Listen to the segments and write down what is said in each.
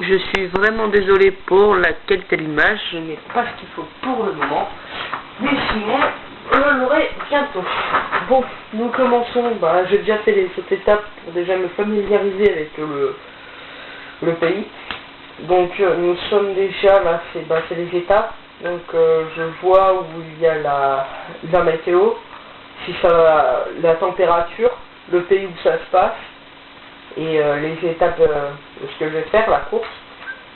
Je suis vraiment désolé pour la qualité de l'image, je n'ai pas ce qu'il faut pour le moment, mais sinon, je l'aurai bientôt. Bon, nous commençons, j'ai déjà fait cette étape pour déjà me familiariser avec le pays. Donc nous sommes déjà là, c'est les étapes, donc je vois où il y a la météo, si ça va, la température, le pays où ça se passe, et les étapes de ce que je vais faire, la course,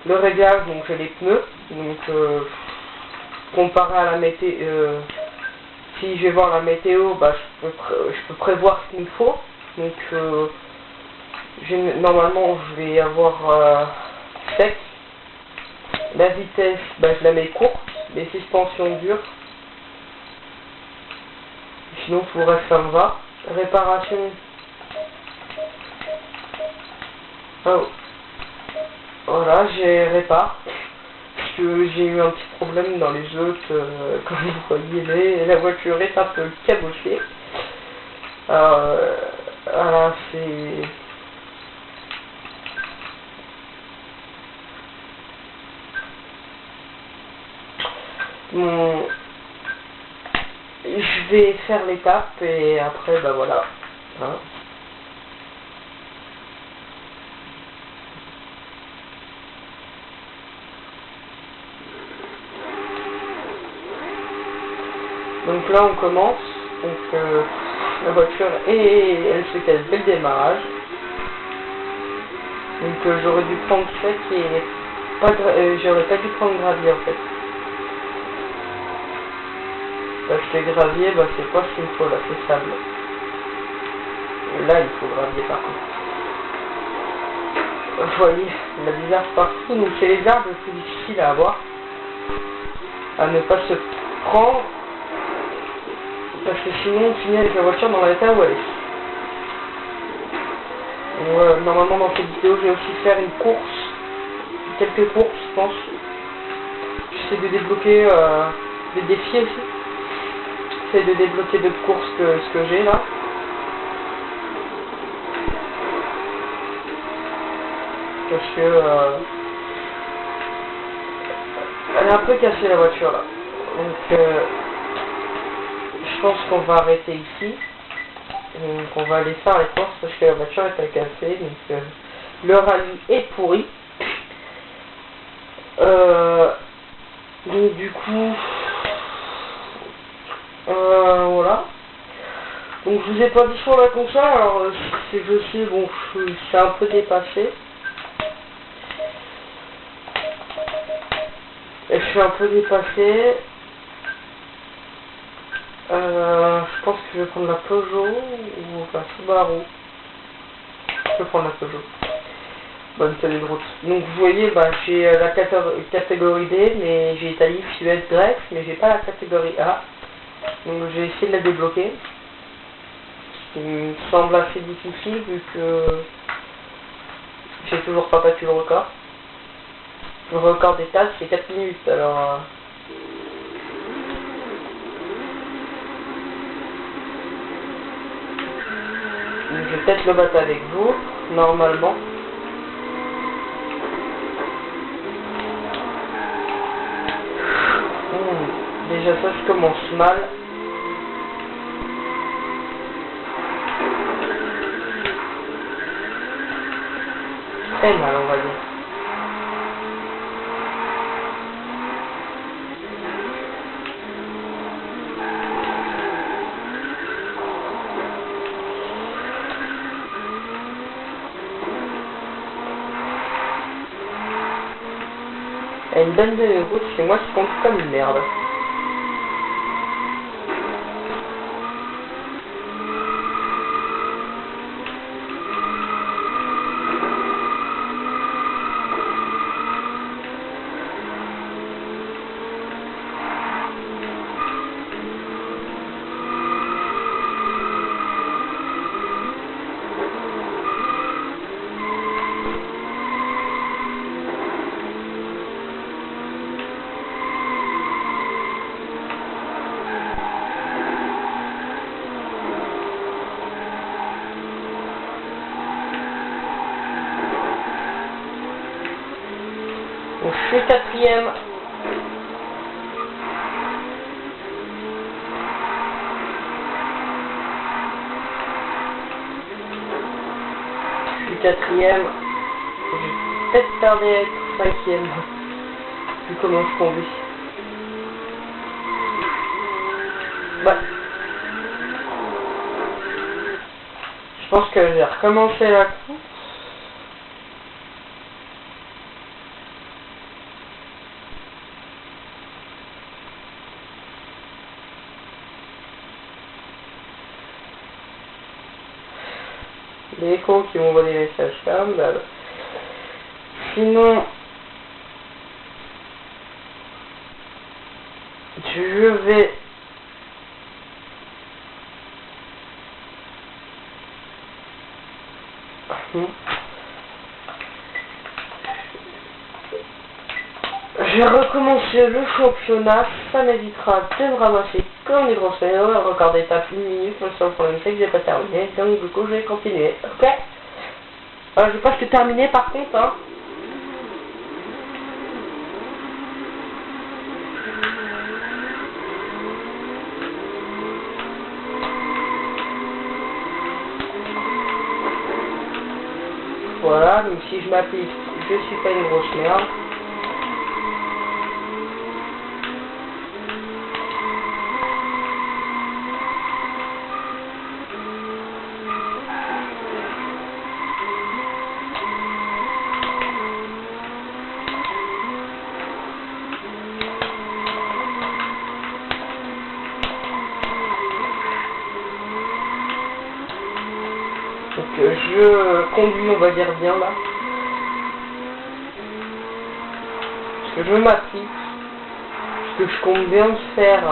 le réglage, donc j'ai les pneus, donc comparé à la météo, si je vais voir la météo, je peux prévoir ce qu'il me faut, donc normalement je vais avoir sec, la vitesse, je la mets courte, les suspensions dures, sinon tout le reste ça me va, réparation. Oh. Voilà, j'ai répare, parce que j'ai eu un petit problème dans les autres, comme vous voyez, la voiture est un peu cabochée. Voilà, c'est... Bon, je vais faire l'étape et après, voilà. Hein. Donc là on commence, donc la voiture elle se casse dès le démarrage. Donc j'aurais dû prendre sec et j'aurais pas dû prendre gravier en fait. Parce que gravier, c'est pas ce qu'il me faut là, c'est sable. Là il faut gravier par contre. Vous voyez, il y a des arbres partout, donc c'est les arbres les plus difficiles à avoir. À ne pas se prendre. Parce que sinon on finit avec la voiture dans l'état où elle est. Normalement dans cette vidéo je vais aussi faire une course, quelques courses je pense. J'essaie de débloquer des défis aussi. J'essaie de débloquer d'autres courses que ce que j'ai là. Parce que elle est un peu cassée la voiture là. Donc je pense qu'on va arrêter ici. Donc on va aller faire les courses parce que la voiture est cassée. Donc le rallye est pourri. Donc du coup, voilà. Donc je vous ai pas dit sur la console. Alors je sais, bon, je suis un peu dépassé. Je suis un peu dépassé. Je pense que je vais prendre la Peugeot ou la Subaru. Je vais prendre la Peugeot. Bonne tenue de route. Donc vous voyez, j'ai la catégorie D, mais j'ai Italie, Suède, Grèce, mais j'ai pas la catégorie A. Donc j'ai essayé de la débloquer. Il me semble assez difficile vu que j'ai toujours pas battu le record. Le record des tasses c'est 4 minutes, alors... Je vais peut-être le battre avec vous, normalement. Déjà ça, je commence mal. Très mal, on va dire. Et une bonne de route, c'est moi qui compte comme une merde. Donc je suis quatrième. Je suis quatrième. Je vais peut-être tarder à être cinquième. Vu comment je conduis. Ouais. Je pense que j'ai recommencé la course. Les échos qui m'envoient des messages comme d'hab. Sinon, je vais recommencer le championnat, ça m'évitera de me ramasser comme des grosses mères, le record d'étape 1 minute, le seul problème c'est que j'ai pas terminé, donc du coup je vais continuer, ok. Je vais presque terminer par contre, hein. Voilà, donc si je m'applique, je suis pas une grosse merde. Donc je conduis, on va dire bien là. Parce que je m'applique. Parce que je compte bien faire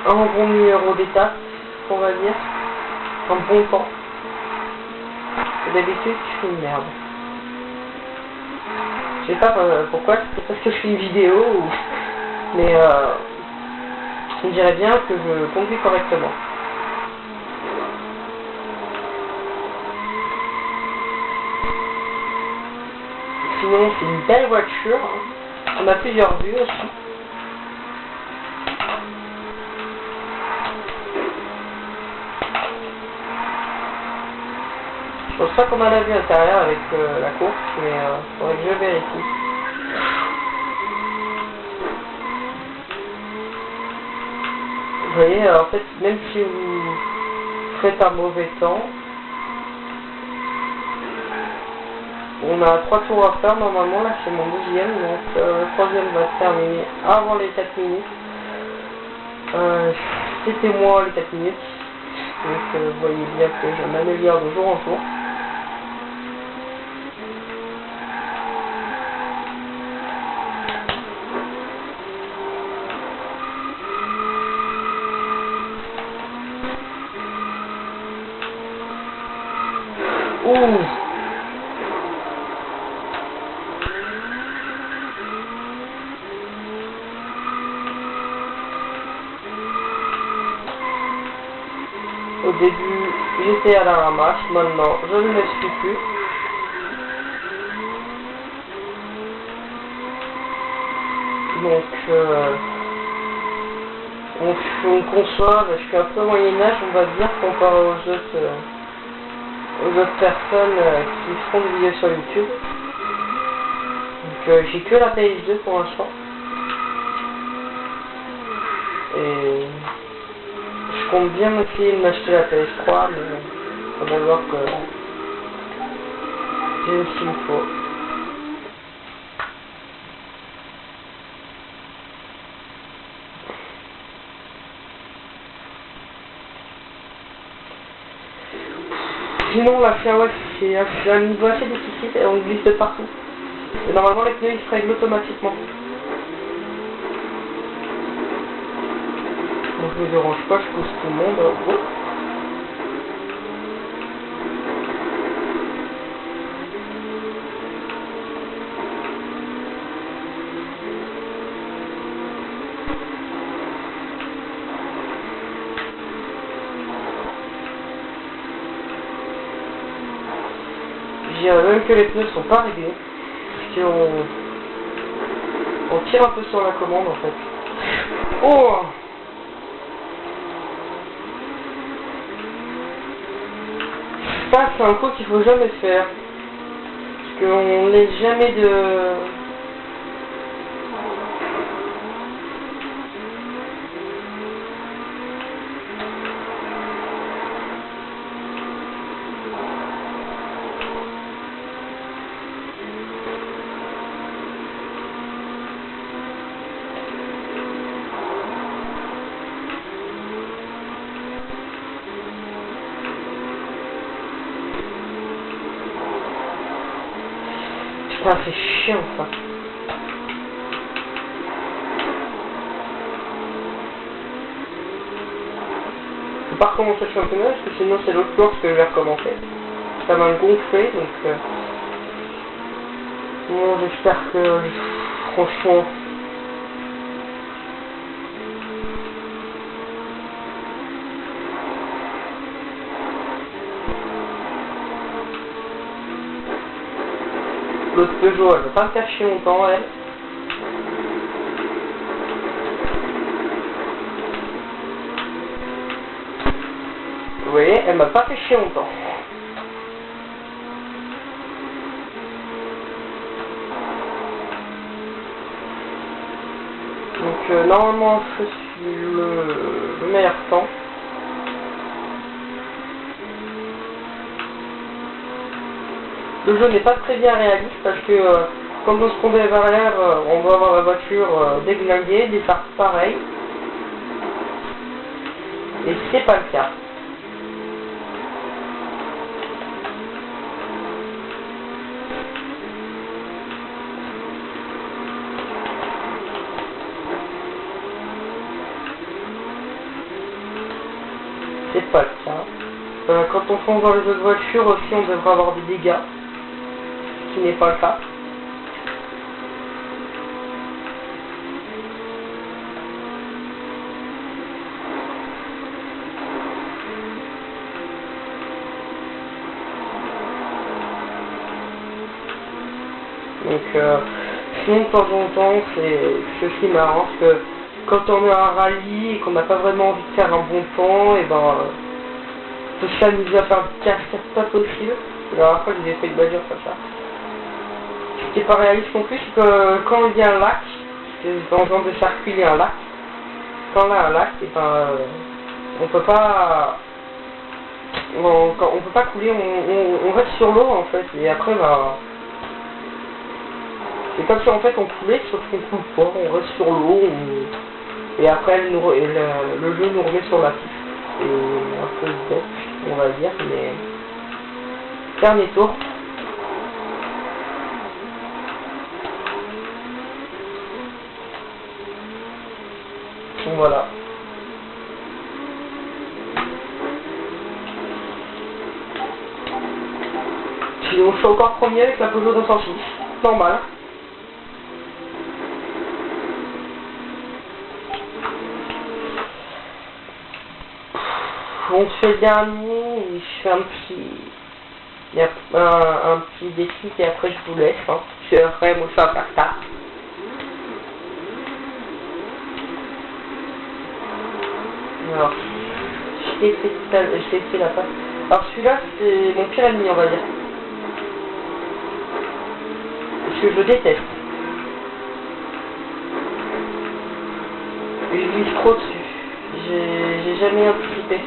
un bon numéro d'étape, on va dire. Un bon temps. D'habitude, je fais une merde. Je sais pas pourquoi, c'est parce que je fais une vidéo ou... Mais on dirait bien que je conduis correctement. Sinon, c'est une belle voiture. On a plusieurs vues aussi. Je pense pas qu'on a la vue intérieure avec la course, mais faudrait que je vérifie. Vous voyez, en fait, même si vous faites un mauvais temps, on a 3 tours à faire normalement, là c'est mon deuxième, donc le troisième va se terminer avant les 4 minutes. C'était moi les 4 minutes, donc vous voyez bien que je m'améliore de jour en jour. Ouh. Au début, j'étais à la ramasse, maintenant je ne le suis plus. Donc, on conçoit, je suis un peu moyen-âge, on va dire, comparé aux autres personnes qui font des vidéos sur YouTube. Donc, j'ai que la PS2 pour l'instant. Et je compte bien essayer de m'acheter la PS3, mais il faut d'abord que j'ai ce qu'il me faut. Sinon, la Fiaway, c'est un niveau assez difficile et on glisse de partout. Et normalement, les pneus ils se règlent automatiquement. Donc je ne me dérange pas, je pousse tout le monde. Oh. Je dirais même que les pneus sont pas réglés. Parce qu'on On tire un peu sur la commande en fait. Oh! Ça c'est un coup qu'il faut jamais faire. Parce qu'on laisse jamais de... Putain, c'est chiant ça. Faut pas recommencer le championnat parce que sinon c'est l'autre course que je vais recommencer. Ça m'a gonflé donc bon, j'espère que franchement l'autre Peugeot elle va pas me faire chier longtemps elle. Vous voyez, elle m'a pas fait chier longtemps. Donc normalement je suis le meilleur temps. Le jeu n'est pas très bien réaliste parce que quand on se tombait vers l'air, on va avoir la voiture déglinguée, des phares pareils. Et c'est pas le cas. C'est pas le cas. Quand on fonce dans les autres voitures aussi, on devrait avoir des dégâts. Ce qui n'est pas le cas. Donc, sinon de temps en temps, c'est aussi marrant parce que quand on est en rallye et qu'on n'a pas vraiment envie de faire un bon temps, et ben, on peut s'amuser à faire des casse pas possible. La dernière fois, j'ai fait une voiture comme ça. Ce qui n'est pas réaliste non plus, c'est que quand il y a un lac, dans le genre de circuit, il y a un lac. Quand on a un lac, et ben, on peut pas, on peut pas couler, on reste sur l'eau en fait, et après, ben, c'est comme si en fait on coulait, sauf qu'on coule pas, on reste sur l'eau, et après le jeu nous remet sur la piste. C'est un peu bête, on va dire, mais dernier tour. Donc voilà. Sinon je suis encore premier avec la Peugeot 206, normal. On fait le dernier, et je fais un petit défi et après je vous laisse. Hein. Parce que après moi ça va faire ça. Alors, je t'ai fait la passe. Alors celui-là c'est mon pire ennemi on va dire. Parce que je le déteste. Je glisse trop dessus. J'ai jamais anticipé.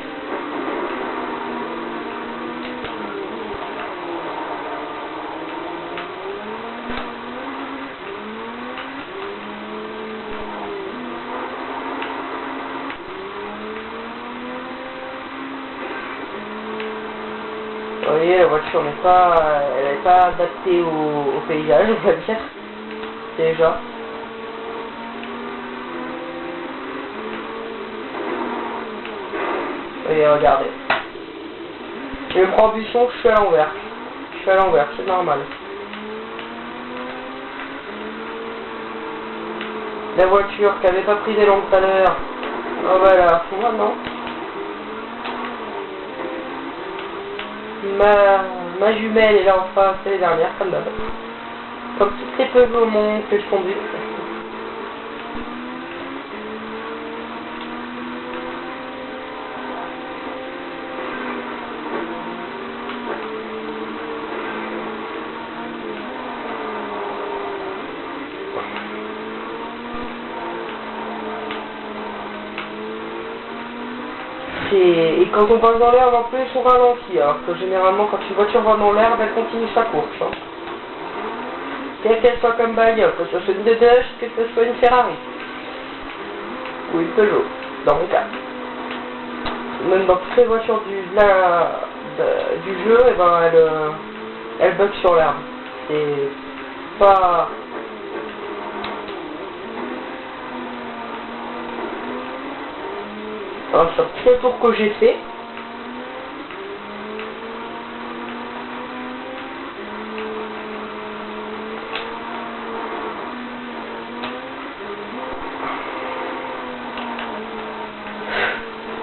Vous voyez, la voiture n'est pas, elle n'est pas adaptée au paysage, on va dire, déjà. Et regardez. Je prends buisson, je suis à l'envers. Je suis à l'envers, c'est normal. La voiture qui avait pas pris d'élan tout à l'heure. Oh voilà, moi non. Ma jumelle est là en face, c'est les dernières, comme d'hab. Comme toutes les Peugeot au monde que je conduis. Et quand on passe dans l'herbe en plus on ralentit, alors que généralement quand une voiture va dans l'herbe elle continue sa course. Hein. Quelle qu'elle soit comme bagnole, que ce soit une Dodge, que ce soit une Ferrari. Ou une Peugeot, dans mon cas. Même dans toutes les voitures du jeu, et ben elle bug sur l'herbe. C'est pas... Alors sur tous les tours que j'ai fait,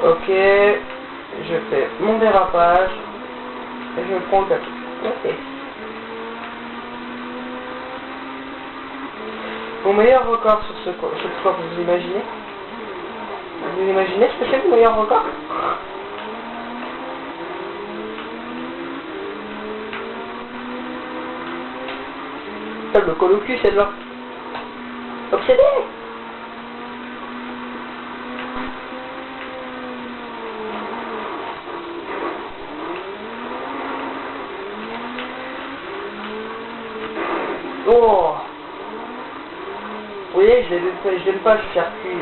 ok, je fais mon dérapage et je prends le gâteau. Ok. Mon meilleur record sur ce score, vous imaginez? Vous imaginez ce que c'est le meilleur record? Ça me colle au cul celle-là. Obsédé! Oh! Vous voyez, je n'aime pas ce circuit.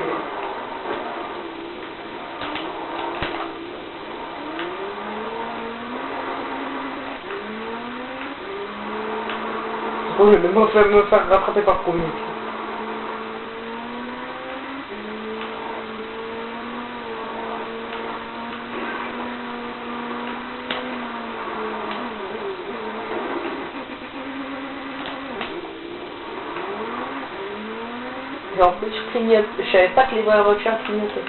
Oh, je vais me faire rattraper par Comics. Et en plus, je clignote. Je savais pas que les vraies voitures clignotaient.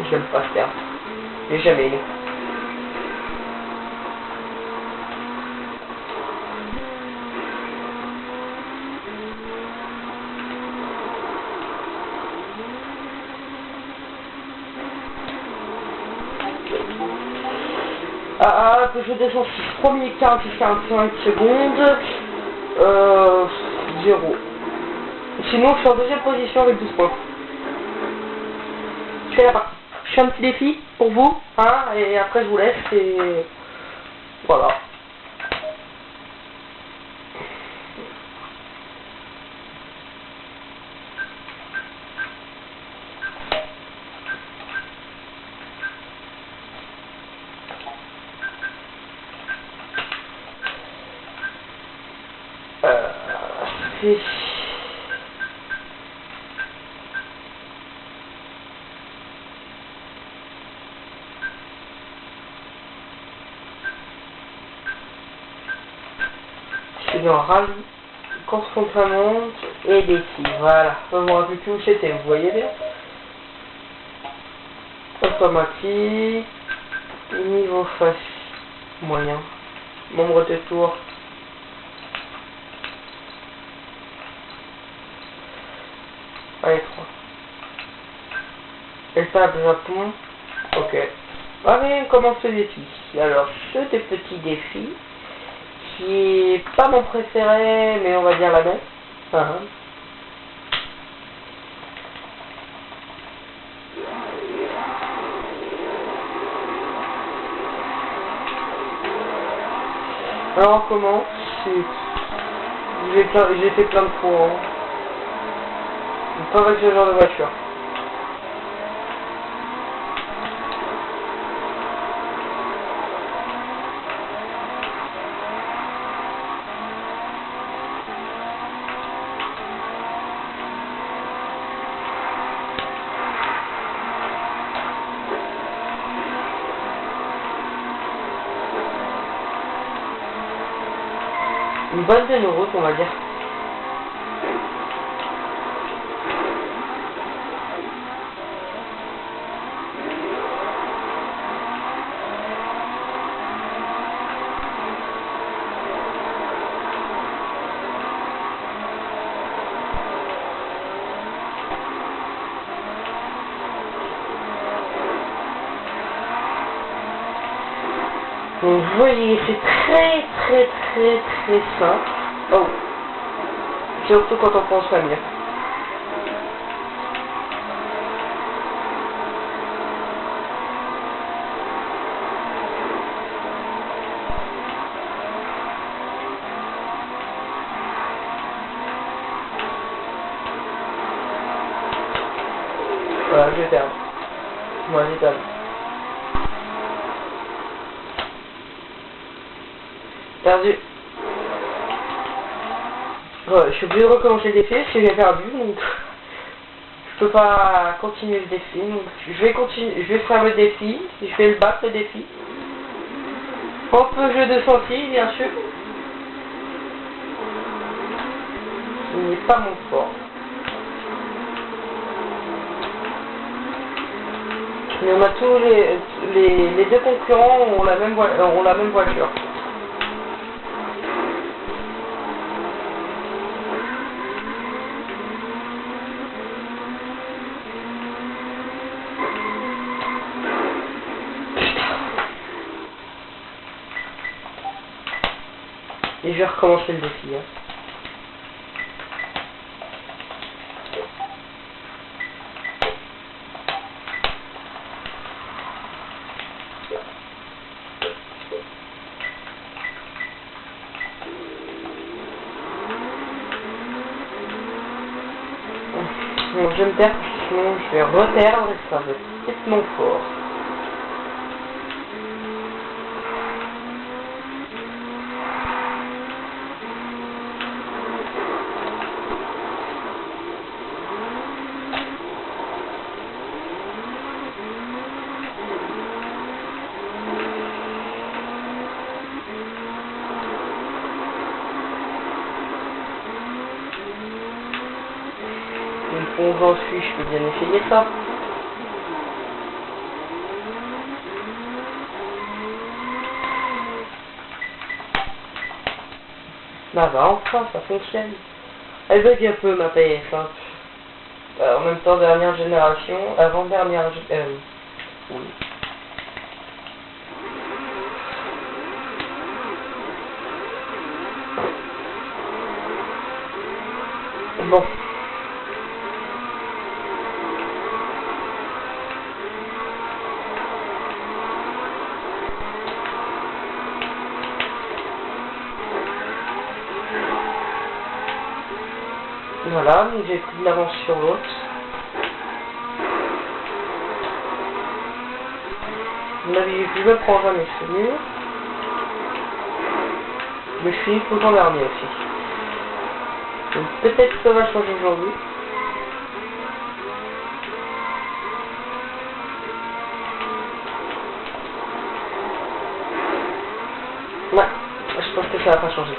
J'aime pas faire. J'ai jamais aimé. Je descends sur 3 minutes 45 secondes. 0. Sinon, je suis en deuxième position avec 12 points. Je fais la partie. Je fais un petit défi pour vous, hein, et après je vous laisse et voilà. C'est... Je suis dans rallye, course contre la montre et défi. Voilà. Je me rappelle plus où c'était, vous voyez bien. Automatique. Niveau face moyen. Nombre de tours. Allez, 3. Étape Japon. Ok. Allez, on commence le défi. Alors, ce petit défi, qui est pas mon préféré, mais on va dire la même. Alors, on commence. J'ai fait plein de fois. Hein. Pas avec ce genre de voiture. Une bonne de nos routes, on va dire. Donc vous voyez, c'est très simple. Oh, surtout quand on pense à mieux. Voilà, je vais perdre. Moi, j'ai perdu. Perdu. Ouais, je suis obligé de recommencer le défi parce que j'ai perdu, donc je peux pas continuer le défi. Donc je vais continuer, je vais faire le défi, je vais le battre le défi. Hop, jeu de sortie, bien sûr. Ce n'est pas mon fort. Mais on a tous les deux concurrents ont la même voiture. Et je vais recommencer le défi. Hein. Bon, je vais me taire, sinon je vais reterdre et ça va être mon fort. Bon, j'en suis, je peux bien essayer ça. Bah enfin, ça fonctionne. Elle bug un peu ma PS. Hein. En même temps, dernière génération, avant-dernière génération. Oui. Bon. Voilà, donc j'ai pris de l'avance sur l'autre. Vous m'avez vu, je me prends jamais ce mur. Mais je suis tout le temps dernier aussi. Donc peut-être que ça va changer aujourd'hui. Ouais, je pense que ça va pas changer.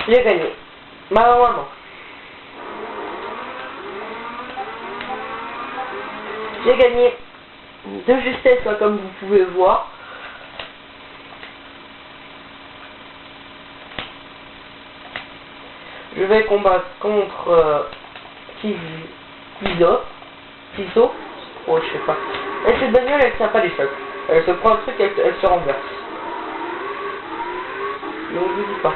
J'ai gagné. Malheureusement. J'ai gagné de justesse, comme vous pouvez voir. Je vais combattre contre Kiso. Oh, je sais pas. Et cette bagnole, elle tient pas les chocs. Elle se prend un truc, elle se renverse. Donc je vous dis pas.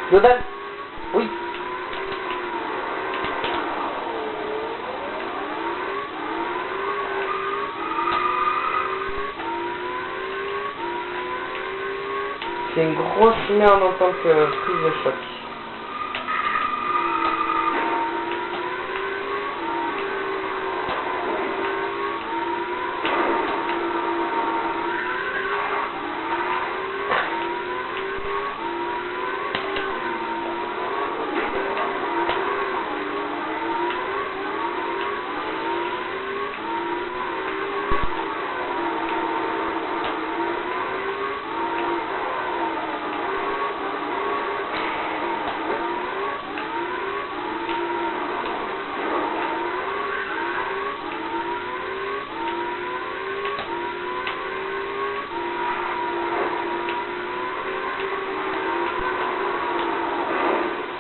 Global. Oui. C'est une grosse merde en tant que prise de choc.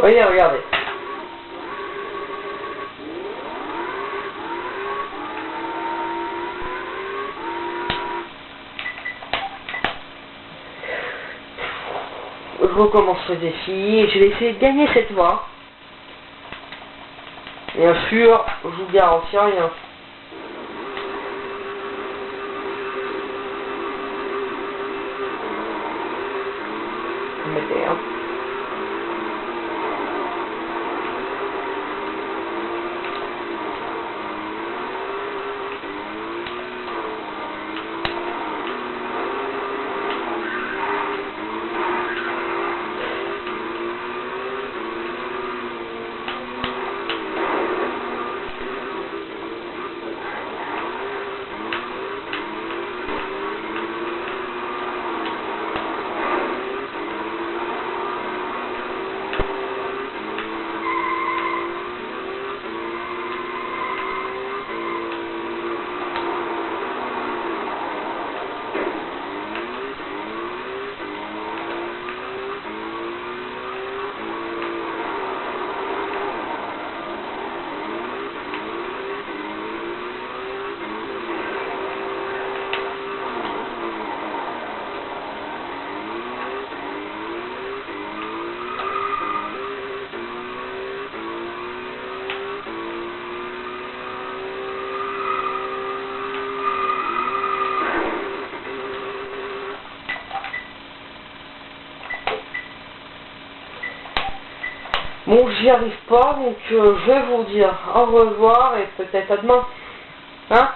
Voyez, regardez. Je recommence le défi et je vais essayer de gagner cette fois. Bien sûr, je vous garantis rien. Mettez, hein. Bon, j'y arrive pas, donc je vais vous dire au revoir et peut-être à demain. Hein?